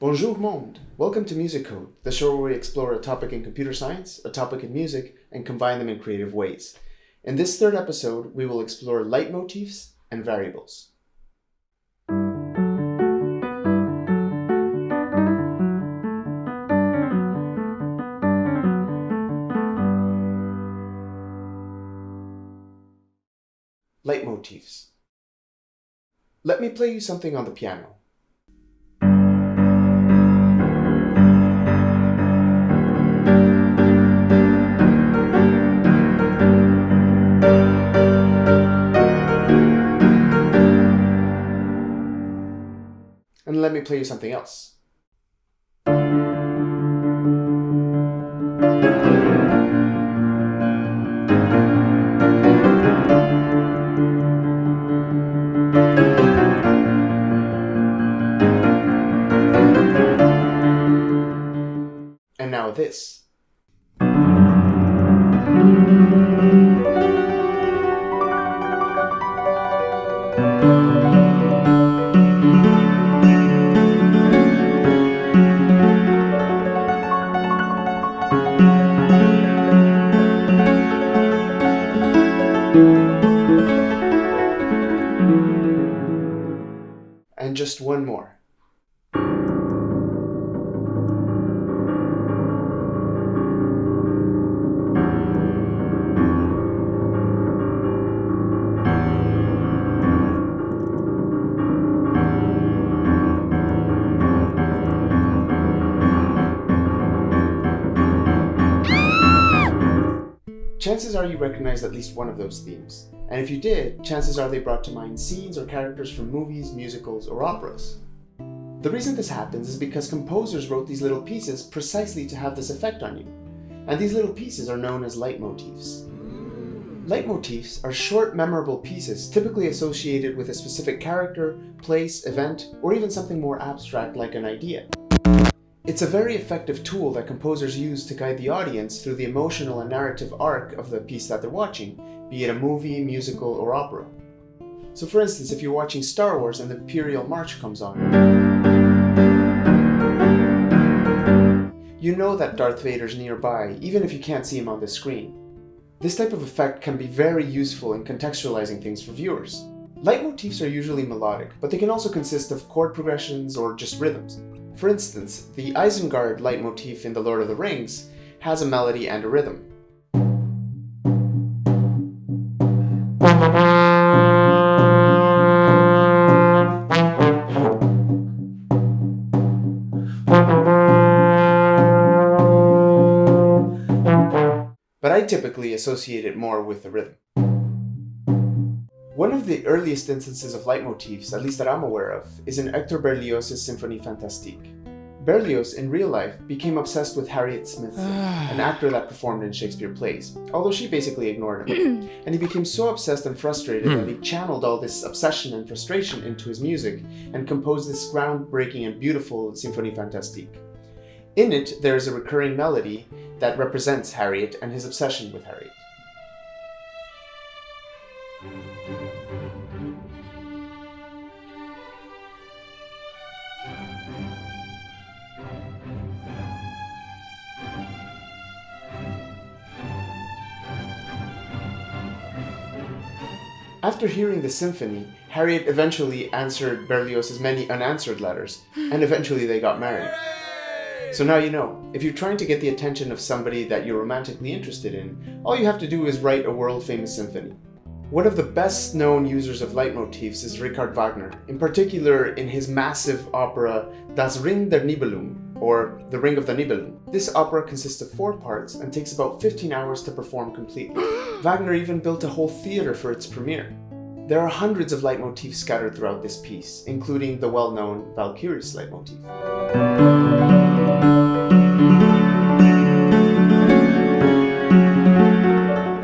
Bonjour monde! Welcome to Music Code, the show where we explore a topic in computer science, a topic in music, and combine them in creative ways. In this third episode, we will explore leitmotifs and variables. Leitmotifs. Let me play you something on the piano. And let me play you something else. And now this. And just one more. Chances are you recognized at least one of those themes, and if you did, chances are they brought to mind scenes or characters from movies, musicals, or operas. The reason this happens is because composers wrote these little pieces precisely to have this effect on you, and these little pieces are known as leitmotifs. Leitmotifs are short, memorable pieces typically associated with a specific character, place, event, or even something more abstract like an idea. It's a very effective tool that composers use to guide the audience through the emotional and narrative arc of the piece that they're watching, be it a movie, musical, or opera. So for instance, if you're watching Star Wars and the Imperial March comes on, you know that Darth Vader's nearby, even if you can't see him on the screen. This type of effect can be very useful in contextualizing things for viewers. Leitmotifs are usually melodic, but they can also consist of chord progressions or just rhythms. For instance, the Isengard leitmotif in The Lord of the Rings has a melody and a rhythm. But I typically associate it more with the rhythm. One of the earliest instances of leitmotifs, at least that I'm aware of, is in Hector Berlioz's Symphonie Fantastique. Berlioz, in real life, became obsessed with Harriet Smith, an actor that performed in Shakespeare plays, although she basically ignored him. And he became so obsessed and frustrated that he channeled all this obsession and frustration into his music and composed this groundbreaking and beautiful Symphonie Fantastique. In it, there is a recurring melody that represents Harriet and his obsession with Harriet. After hearing the symphony, Harriet eventually answered Berlioz's many unanswered letters, and eventually they got married. So now you know, if you're trying to get the attention of somebody that you're romantically interested in, all you have to do is write a world-famous symphony. One of the best-known users of leitmotifs is Richard Wagner, in particular in his massive opera Das Ring der Nibelung, or The Ring of the Nibelung. This opera consists of 4 parts and takes about 15 hours to perform completely. Wagner even built a whole theater for its premiere. There are hundreds of leitmotifs scattered throughout this piece, including the well-known Valkyrie's leitmotif.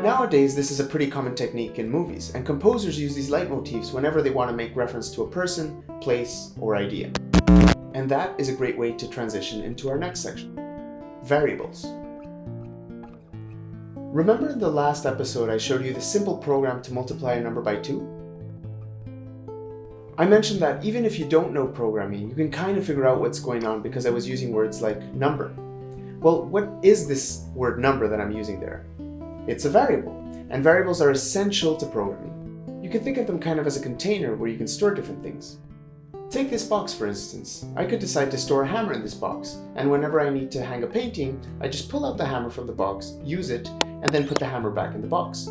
Nowadays, this is a pretty common technique in movies, and composers use these leitmotifs whenever they want to make reference to a person, place, or idea. And that is a great way to transition into our next section. Variables. Remember in the last episode I showed you the simple program to multiply a number by 2? I mentioned that even if you don't know programming, you can kind of figure out what's going on because I was using words like number. Well, what is this word number that I'm using there? It's a variable, and variables are essential to programming. You can think of them kind of as a container where you can store different things. Take this box for instance. I could decide to store a hammer in this box, and whenever I need to hang a painting, I just pull out the hammer from the box, use it, and then put the hammer back in the box.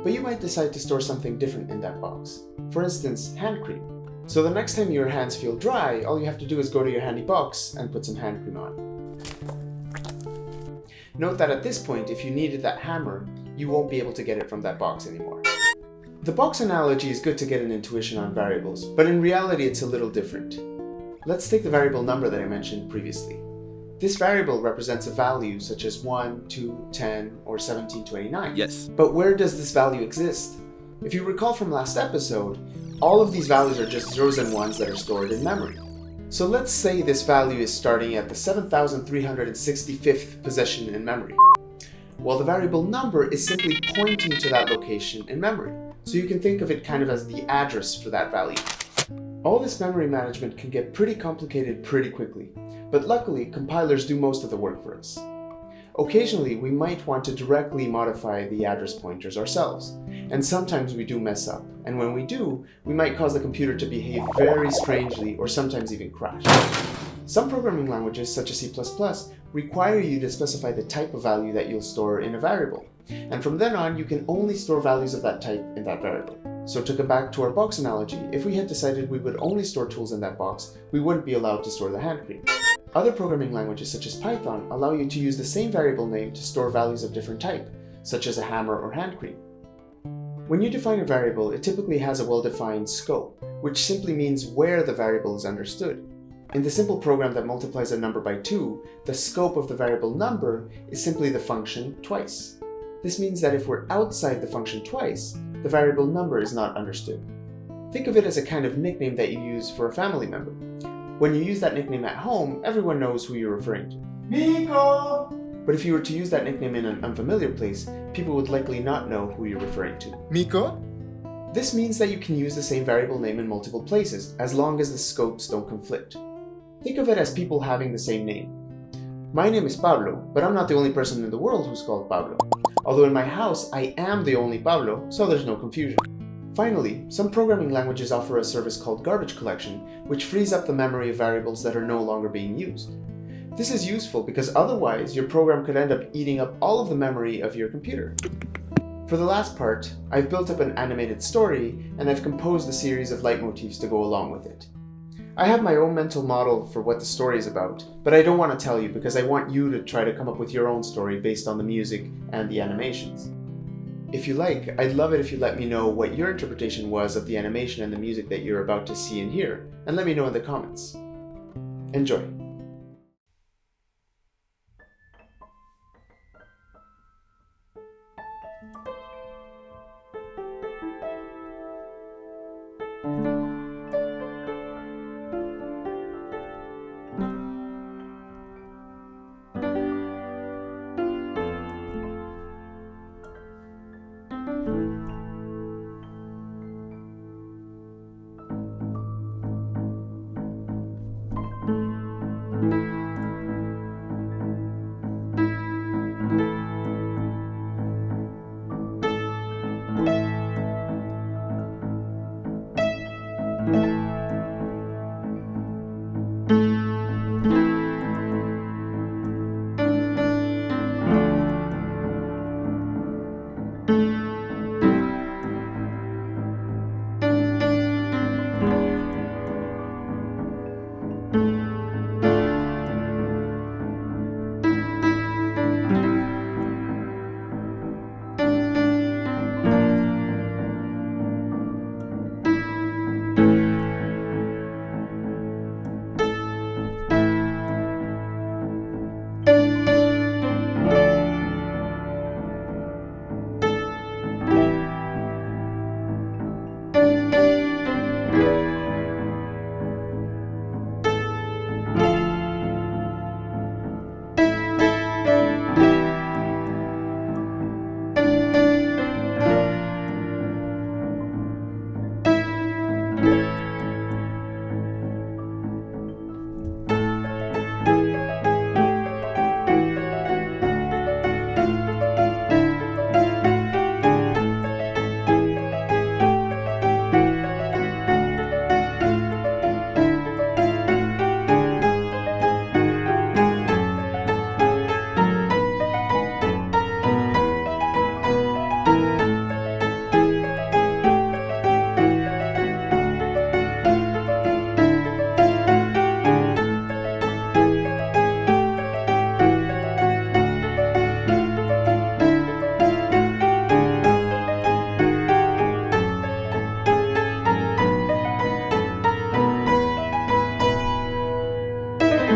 But you might decide to store something different in that box. For instance, hand cream. So the next time your hands feel dry, all you have to do is go to your handy box and put some hand cream on. Note that at this point, if you needed that hammer, you won't be able to get it from that box anymore. The box analogy is good to get an intuition on variables, but in reality it's a little different. Let's take the variable number that I mentioned previously. This variable represents a value such as 1, 2, 10, or 1729. Yes. But where does this value exist? If you recall from last episode, all of these values are just zeros and ones that are stored in memory. So let's say this value is starting at the 7,365th position in memory. Well, the variable number is simply pointing to that location in memory, so you can think of it kind of as the address for that value. All this memory management can get pretty complicated pretty quickly, but luckily compilers do most of the work for us. Occasionally, we might want to directly modify the address pointers ourselves, and sometimes we do mess up, and when we do, we might cause the computer to behave very strangely or sometimes even crash. Some programming languages, such as C++, require you to specify the type of value that you'll store in a variable, and from then on, you can only store values of that type in that variable. So to come back to our box analogy, if we had decided we would only store tools in that box, we wouldn't be allowed to store the hand cream. Other programming languages such as Python allow you to use the same variable name to store values of different type, such as a hammer or hand cream. When you define a variable, it typically has a well-defined scope, which simply means where the variable is understood. In the simple program that multiplies a number by 2, the scope of the variable number is simply the function twice. This means that if we're outside the function twice, the variable number is not understood. Think of it as a kind of nickname that you use for a family member. When you use that nickname at home, everyone knows who you're referring to. Miko! But if you were to use that nickname in an unfamiliar place, people would likely not know who you're referring to. Miko? This means that you can use the same variable name in multiple places, as long as the scopes don't conflict. Think of it as people having the same name. My name is Pablo, but I'm not the only person in the world who's called Pablo. Although in my house, I am the only Pablo, so there's no confusion. Finally, some programming languages offer a service called garbage collection, which frees up the memory of variables that are no longer being used. This is useful because otherwise your program could end up eating up all of the memory of your computer. For the last part, I've built up an animated story and I've composed a series of leitmotifs to go along with it. I have my own mental model for what the story is about, but I don't want to tell you because I want you to try to come up with your own story based on the music and the animations. If you like, I'd love it if you let me know what your interpretation was of the animation and the music that you're about to see and hear, and let me know in the comments. Enjoy!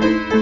Bye!